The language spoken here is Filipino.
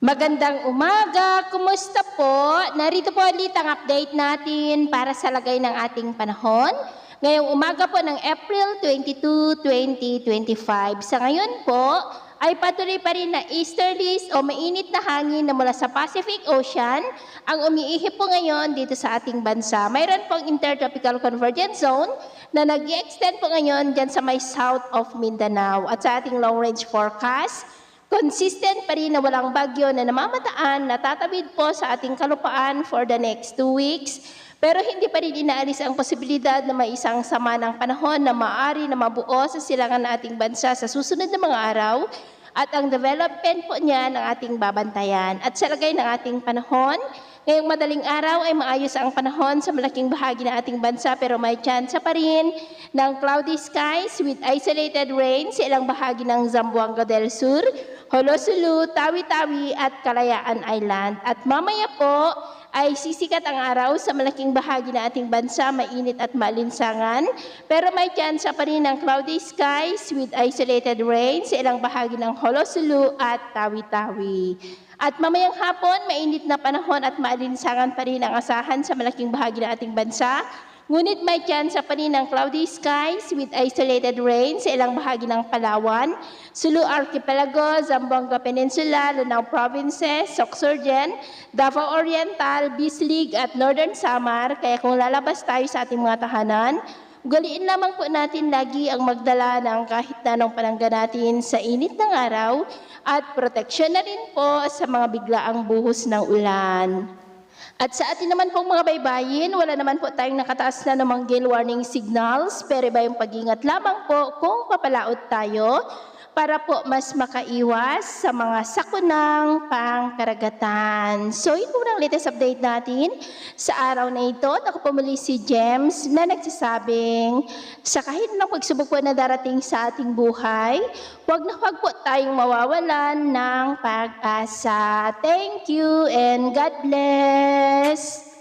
Magandang umaga, kumusta po? Narito po ulit ang update natin para sa lagay ng ating panahon. Ngayong umaga po ng April 22, 2025. Sa ngayon po, ay patuloy pa rin na easterlies o mainit na hangin na mula sa Pacific Ocean ang umiihip po ngayon dito sa ating bansa. Mayroon pong intertropical convergence zone na nag-extend po ngayon dyan sa may south of Mindanao. At sa ating long-range forecast, consistent pa rin na walang bagyo na namamataan na tatawid po sa ating kalupaan for the next 2 weeks. Pero hindi pa rin inaalis ang posibilidad na may isang sama ng panahon na maaari na mabuo sa silangan ng ating bansa sa susunod na mga araw at ang development po niya ng ating babantayan. At sa lagay ng ating panahon, ngayong madaling araw ay maayos ang panahon sa malaking bahagi ng ating bansa pero may tsansa pa rin ng cloudy skies with isolated rain sa ilang bahagi ng Zamboanga del Sur, Holosulu, Tawi-Tawi at Kalayaan Island. At mamaya po ay sisikat ang araw sa malaking bahagi ng ating bansa, mainit at maalinsangan. Pero may tsansa pa rin ng cloudy skies with isolated rain sa ilang bahagi ng Holosulu at Tawi-Tawi. At mamayang hapon, mainit na panahon at maalinsangan pa rin ang asahan sa malaking bahagi ng ating bansa. Ngunit may tsansa pa rin ng cloudy skies with isolated rain sa ilang bahagi ng Palawan, Sulu Archipelago, Zamboanga Peninsula, Lanao Provinces, Sorsogon, Davao Oriental, Bislig at Northern Samar. Kaya kung lalabas tayo sa ating mga tahanan, ugaliin lamang po natin lagi ang magdala ng kahit na anong panangga natin sa init ng araw at proteksyon na rin po sa mga biglaang buhos ng ulan. At sa atin naman pong mga baybayin, wala naman po tayong nakataas na namang gale warning signals, pero iba yung pag-ingat lamang po kung papalaot tayo para po mas makaiwas sa mga sakunang pangkaragatan. So ito po ang latest update natin sa araw na ito. At ako po muli si James na nagsasabing sa kahit na pagsubok po na darating sa ating buhay, huwag na huwag po tayong mawawalan ng pag-asa. Thank you and God bless!